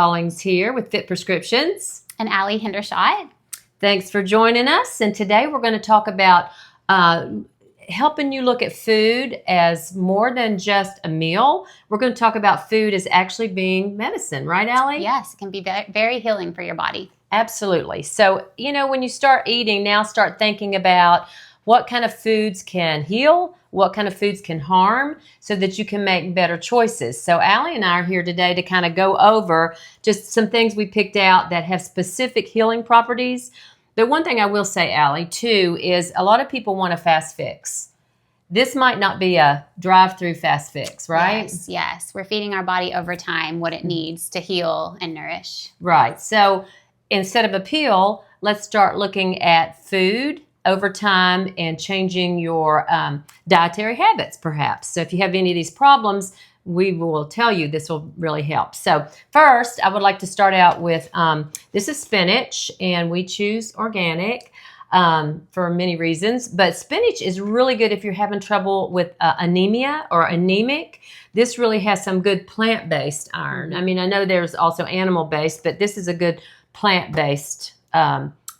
Collings here with Fit Prescriptions. And Allie Hendershot. Thanks for joining us. And today we're going to talk about helping you look at food as more than just a meal. We're going to talk about food as actually being medicine, right, Allie? Yes, it can be very healing for your body. Absolutely. So, when you start eating, now start thinking about what kind of foods can heal, what kind of foods can harm, so that you can make better choices. So Allie and I are here today to kind of go over just some things we picked out that have specific healing properties. But one thing I will say, Allie, too, is a lot of people want a fast fix. This might not be a drive-through fast fix, right? Yes. We're feeding our body over time what it needs to heal and nourish. Right. So instead of a pill, let's start looking at food over time and changing your dietary habits, perhaps. So if you have any of these problems, we will tell you this will really help. So first, I would like to start out with, this is spinach, and we choose organic for many reasons. But spinach is really good if you're having trouble with anemia or anemic. This really has some good plant-based iron. I mean, I know there's also animal-based, but this is a good plant-based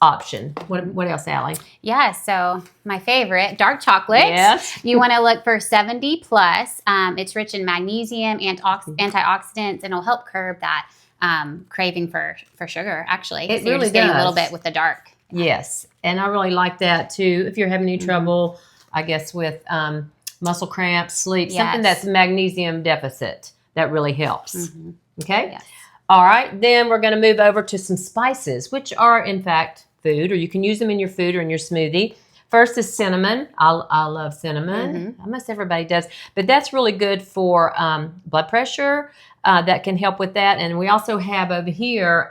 option. What else, Allie? Yeah, so my favorite, dark chocolate. Yes. You want to look for 70 plus. It's rich in magnesium, antioxidants, and it'll help curb that craving for sugar, actually. It so you're really just getting does. a little bit with the dark. Yes, and I really like that too. If you're having any trouble, I guess, with muscle cramps, sleep, something that's magnesium deficit, that really helps. Okay? Yes. All right, then we're going to move over to some spices, which are, in fact, food, or you can use them in your food or in your smoothie. First is cinnamon. I love cinnamon. Almost everybody does. But that's really good for blood pressure. That can help with that. And we also have over here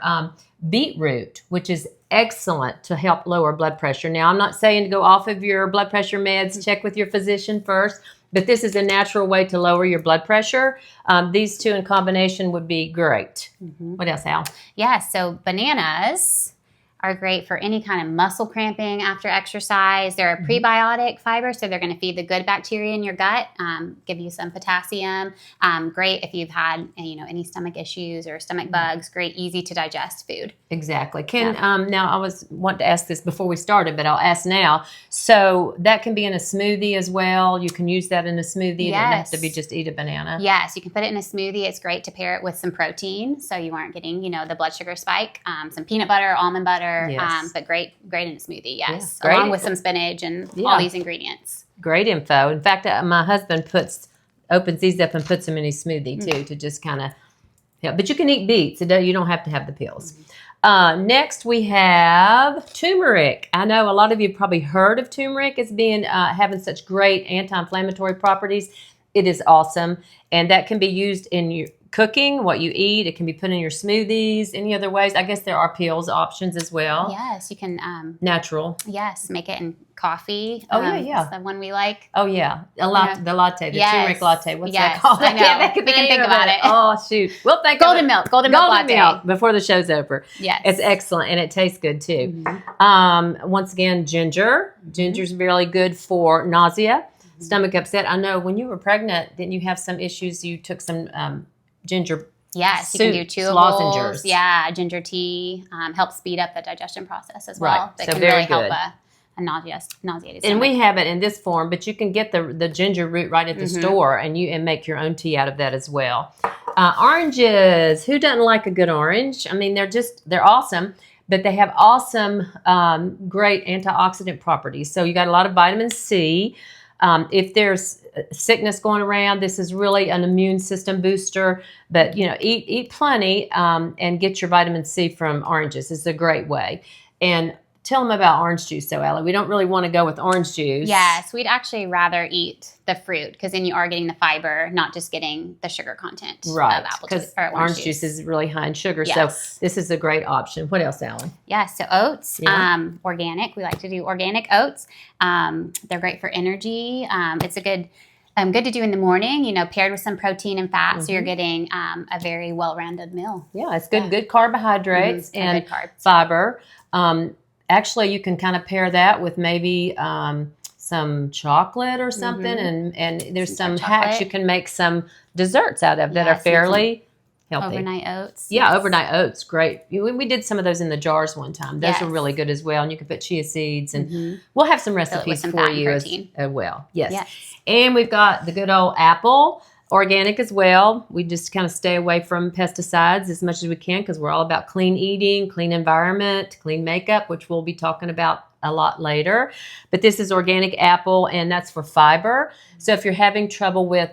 beetroot, which is excellent to help lower blood pressure. Now, I'm not saying to go off of your blood pressure meds. Check with your physician first. But this is a natural way to lower your blood pressure. These two in combination would be great. What else, Al? Yeah, so bananas are great for any kind of muscle cramping after exercise. They're a prebiotic fiber, so they're going to feed the good bacteria in your gut, give you some potassium. Great if you've had any stomach issues or stomach bugs. Great, easy to digest food. Exactly. Now I want to ask this before we started, but I'll ask now. So that can be in a smoothie as well. You can use that in a smoothie. It doesn't have to be just eat a banana. Yes, you can put it in a smoothie. It's great to pair it with some protein, so you aren't getting the blood sugar spike. Some peanut butter, almond butter. Yes. But great in a smoothie, yes. Yeah, along with some spinach and all these ingredients. Great info. In fact, my husband opens these up and puts them in his smoothie too, to just kind of help. But you can eat beets. You don't have to have the pills. Next, we have turmeric. I know a lot of you probably heard of turmeric as being having such great anti-inflammatory properties. It is awesome, and that can be used in your cooking, what you eat. It can be put in your smoothies, any other ways. I guess there are pills options as well. Yes, you can. Natural. Yes, make it in coffee. Oh, yeah. That's the one we like. Oh, yeah. The latte, the turmeric latte. What's that called? I know. We can think about it. Oh, shoot. We'll think Golden milk latte. Milk before the show's over. Yes. It's excellent, and it tastes good, too. Once again, ginger. Ginger's really good for nausea, stomach upset. I know when you were pregnant, didn't you have some issues? You took some ginger. Yes, soup, you can do chewables. Lozenges. Yeah, ginger tea helps speed up the digestion process as well. Right. That So can very really good. help a nauseated stomach. And we have it in this form, but you can get the ginger root right at the store and make your own tea out of that as well. Oranges. Who doesn't like a good orange? I mean, they're awesome, but they have awesome, great antioxidant properties. So you got a lot of vitamin C. If there's sickness going around, this is really an immune system booster. But eat plenty and get your vitamin C from oranges. It's a great way. And tell them about orange juice, though, Allie. We don't really want to go with orange juice. Yes, we'd actually rather eat the fruit because then you are getting the fiber, not just getting the sugar content of apple juice or orange juice. Is really high in sugar. Yes. So this is a great option. What else, Allie? Yeah, so oats, organic. We like to do organic oats. They're great for energy. It's a good to do in the morning, paired with some protein and fat. So you're getting a very well-rounded meal. Yeah, it's good. Good carbohydrates and good carbs. Fiber. Actually, you can kind of pair that with maybe some chocolate or something, and there's some hacks you can make some desserts out of that are fairly healthy. Overnight oats. Yeah, overnight oats, great. We did some of those in the jars one time. Those Yes. are really good as well. And you can put chia seeds, and we'll have some recipes some for fat and you protein. as well. Yes. Yes. And we've got the good old apple, organic as well. We just kind of stay away from pesticides as much as we can because we're all about clean eating, clean environment, clean makeup, which we'll be talking about a lot later. But this is organic apple, and that's for fiber. So if you're having trouble with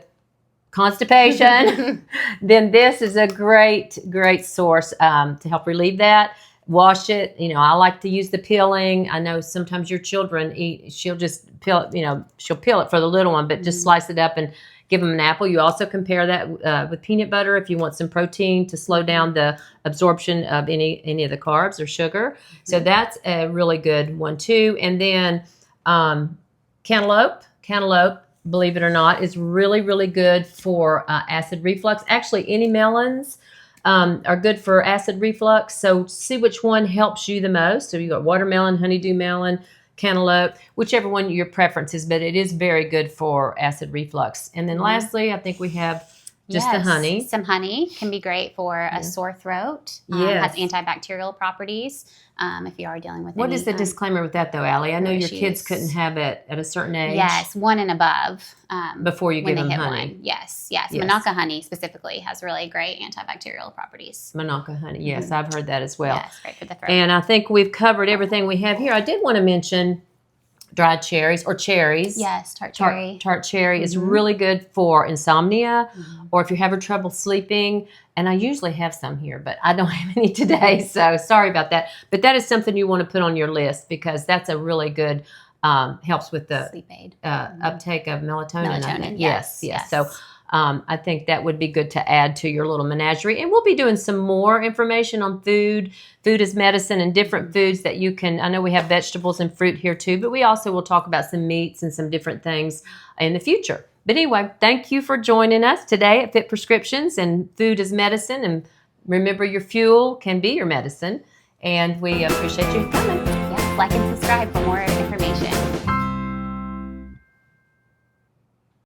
constipation, then this is a great source to help relieve that. Wash it. I like to use the peeling. I know sometimes your children eat, she'll just peel it, she'll peel it for the little one, but just slice it up and give them an apple. You also compare that with peanut butter if you want some protein to slow down the absorption of any of the carbs or sugar. So that's a really good one too. And then cantaloupe, believe it or not, is really, really good for acid reflux. Actually, any melons are good for acid reflux. So see which one helps you the most. So you got watermelon, honeydew melon, cantaloupe, whichever one your preference is, but it is very good for acid reflux. And then lastly, I think we have just the honey. Some honey can be great for a sore throat. Has antibacterial properties if you are dealing with What is the disclaimer with that, though, Allie? I know your kids couldn't have it at a certain age. Yes, 1 and above. Before you give them honey. 1. Yes. Manuka honey specifically has really great antibacterial properties. Manuka honey, yes, I've heard that as well. Yes, great for the throat. And I think we've covered everything we have here. I did want to mention dried cherries or cherries. Yes, tart cherry. Tart cherry is really good for insomnia or if you're having trouble sleeping. And I usually have some here, but I don't have any today, so sorry about that. But that is something you want to put on your list because that's a really good, helps with the sleep aid. Uptake of melatonin. I think. Yes. So I think that would be good to add to your little menagerie. And we'll be doing some more information on food as medicine, and different foods that you can. I know we have vegetables and fruit here too, but we also will talk about some meats and some different things in the future. But anyway, thank you for joining us today at Fit Prescriptions and Food as Medicine. And remember, your fuel can be your medicine. And we appreciate you coming. Yes, like and subscribe for more information.